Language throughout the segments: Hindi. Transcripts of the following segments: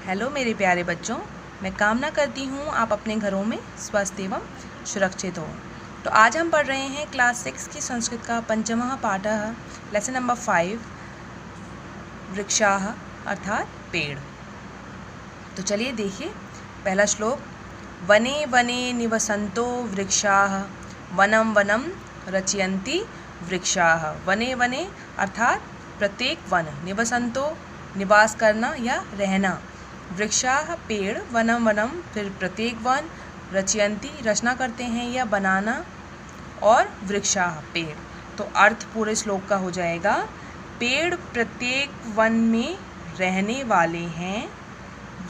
हेलो मेरे प्यारे बच्चों, मैं कामना करती हूँ आप अपने घरों में स्वस्थ एवं सुरक्षित हो। तो आज हम पढ़ रहे हैं क्लास 6 की संस्कृत का पंचमः पाठः लेसन नंबर 5 वृक्षाः अर्थात पेड़। तो चलिए देखिए पहला श्लोक। वने वने निवसन्तो वृक्षाः वनं वनं रचयन्ति वृक्षाः। वने वने अर्थात प्रत्येक वन, निवसन्तो निवास करना या रहना, वृक्षाः पेड़, वनम वनम फिर प्रत्येक वन, रचयन्ति रचना करते हैं या बनाना, और वृक्षाः पेड़। तो अर्थ पूरे श्लोक का हो जाएगा, पेड़ प्रत्येक वन में रहने वाले हैं,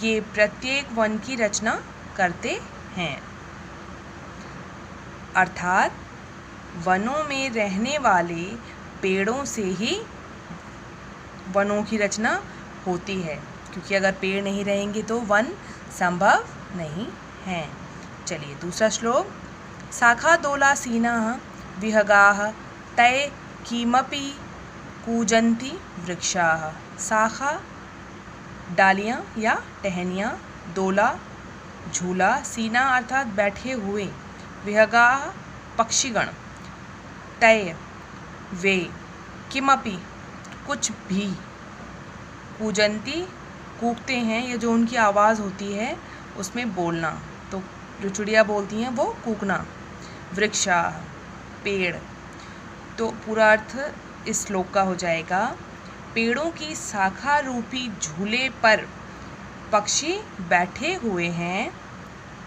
ये प्रत्येक वन की रचना करते हैं। अर्थात वनों में रहने वाले पेड़ों से ही वनों की रचना होती है, क्योंकि अगर पेड़ नहीं रहेंगे तो वन संभव नहीं है। चलिए दूसरा श्लोक। शाखादोलासीनाः विहगाः तै किमपि कूजन्ति वृक्षाः। शाखा डालियाँ या टहनियाँ, दोला झूला, सीना अर्थात बैठे हुए, विहगाः पक्षीगण, तै वे, किमपि कुछ भी, कूजन्ति कूकते हैं, या जो उनकी आवाज़ होती है उसमें बोलना, तो जो चिड़िया बोलती हैं वो कूकना, वृक्षाः पेड़। तो पूरा अर्थ इस श्लोक का हो जाएगा, पेड़ों की शाखा रूपी झूले पर पक्षी बैठे हुए हैं।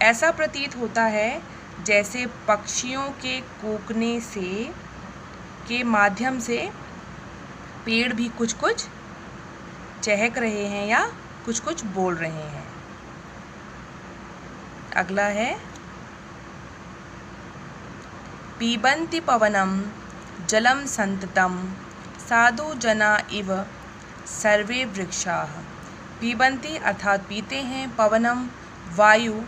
ऐसा प्रतीत होता है जैसे पक्षियों के कूकने से के माध्यम से पेड़ भी कुछ कुछ चहक रहे हैं या कुछ कुछ बोल रहे हैं। अगला है, पीबन्ति पवनम जलम संततम साधु जना इव सर्वे वृक्षाः। पीबन्ति अर्थात पीते हैं, पवनम वायु,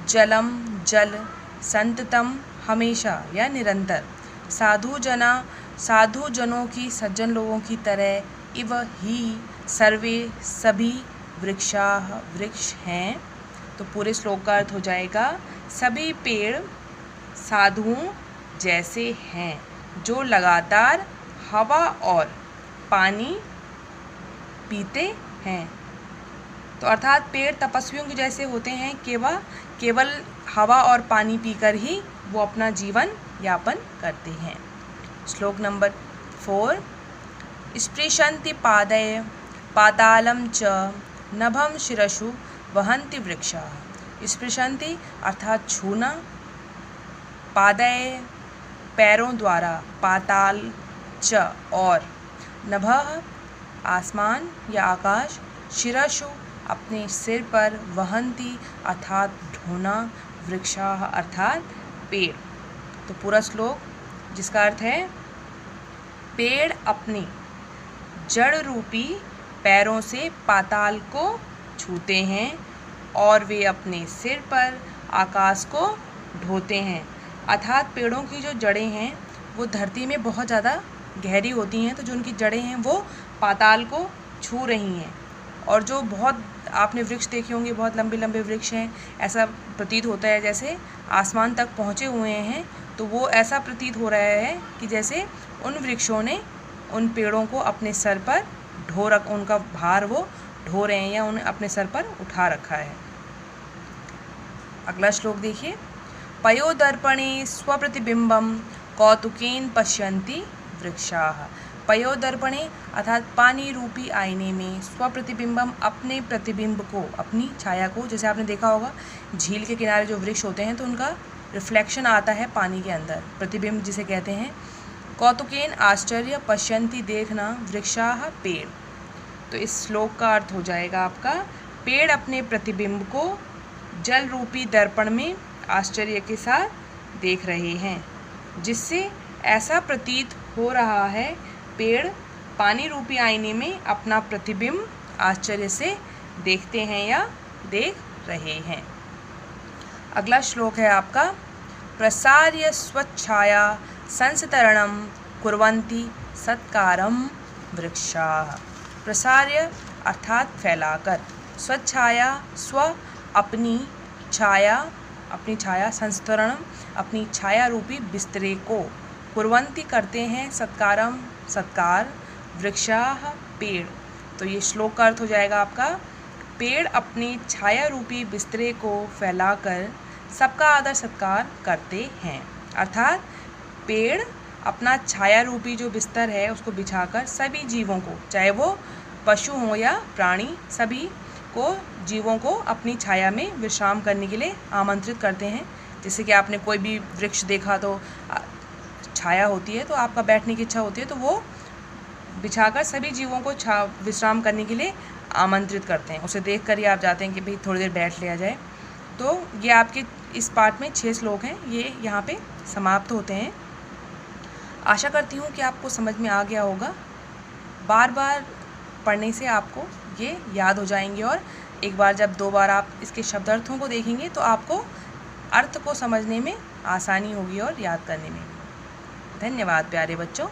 जलम जल, संततम हमेशा या निरंतर, साधु जना साधु जनों की, सज्जन लोगों की तरह, इव ही सर्वे सभी, वृक्षाः वृक्ष हैं। तो पूरे श्लोक का अर्थ हो जाएगा, सभी पेड़ साधुओं जैसे हैं जो लगातार हवा और पानी पीते हैं। तो अर्थात पेड़ तपस्वियों के जैसे होते हैं, केवल हवा और पानी पीकर ही वो अपना जीवन यापन करते हैं। श्लोक नंबर 4। स्पृशन्ति पादये पातालं च नभं शिरसु वहन्ति वृक्षाः। स्पृशन्ति अर्थात छूना, पादये पैरों द्वारा, पाताल च और, नभः आसमान या आकाश, शिरसु अपने सिर पर, वहन्ति अर्थात ढोना, वृक्षाः अर्थात पेड़। तो पूरा श्लोक जिसका अर्थ है, पेड़ अपने जड़ रूपी पैरों से पाताल को छूते हैं और वे अपने सिर पर आकाश को ढोते हैं। अर्थात पेड़ों की जो जड़ें हैं वो धरती में बहुत ज़्यादा गहरी होती हैं, तो जो उनकी जड़ें हैं वो पाताल को छू रही हैं। और जो बहुत आपने वृक्ष देखे होंगे, बहुत लंबे लंबे वृक्ष हैं, ऐसा प्रतीत होता है जैसे आसमान तक पहुँचे हुए हैं। तो वो ऐसा प्रतीत हो रहा है कि जैसे उन वृक्षों ने उन पेड़ों को अपने सर पर उनका भार वो ढो रहे हैं या उन्हें अपने सर पर उठा रखा है। अगला श्लोक देखिए। पयोदर्पणे स्वप्रतिबिंबम कौतुकेन पश्यन्ति वृक्षाः। पयोदर्पणे अर्थात पानी रूपी आईने में, स्वप्रतिबिंबम अपने प्रतिबिंब को, अपनी छाया को, जैसे आपने देखा होगा झील के किनारे जो वृक्ष होते हैं तो उनका रिफ्लेक्शन आता है पानी के अंदर, प्रतिबिंब जिसे कहते हैं। कौतुकेन आश्चर्य, पश्यन्ति देखना, वृक्षाः पेड़। तो इस श्लोक का अर्थ हो जाएगा आपका, पेड़ अपने प्रतिबिंब को जल रूपी दर्पण में आश्चर्य के साथ देख रहे हैं, जिससे ऐसा प्रतीत हो रहा है पेड़ पानी रूपी आईने में अपना प्रतिबिंब आश्चर्य से देखते हैं या देख रहे हैं। अगला श्लोक है आपका, प्रसार्य स्वच्छाया संसतरणं कुर्वन्ति सत्कारं वृक्षाः। प्रसार्य अर्थात फैलाकर, स्वच्छाया स्व अपनी छाया संस्तरणम अपनी छाया रूपी बिस्तरे को कुर्वन्ति करते हैं सत्कारम सत्कार वृक्षाः पेड़। तो ये श्लोक का अर्थ हो जाएगा आपका, पेड़ अपनी छाया रूपी बिस्तरे को फैलाकर सबका आदर सत्कार करते हैं। अर्थात पेड़ अपना छाया रूपी जो बिस्तर है उसको बिछाकर सभी जीवों को, चाहे वो पशु हों या प्राणी, सभी को जीवों को अपनी छाया में विश्राम करने के लिए आमंत्रित करते हैं। जैसे कि आपने कोई भी वृक्ष देखा तो छाया होती है, तो आपका बैठने की इच्छा होती है तो वो बिछाकर सभी जीवों को विश्राम करने के लिए आमंत्रित करते हैं। उसे देख कर ही आप जाते हैं कि भाई थोड़ी देर बैठ लिया जाए। तो ये आपके इस पार्ट में 6 श्लोक हैं, ये यहाँ पे समाप्त होते हैं। आशा करती हूँ कि आपको समझ में आ गया होगा। बार बार पढ़ने से आपको ये याद हो जाएंगे और एक बार जब 2 बार आप इसके शब्दार्थों को देखेंगे तो आपको अर्थ को समझने में आसानी होगी और याद करने में। धन्यवाद प्यारे बच्चों।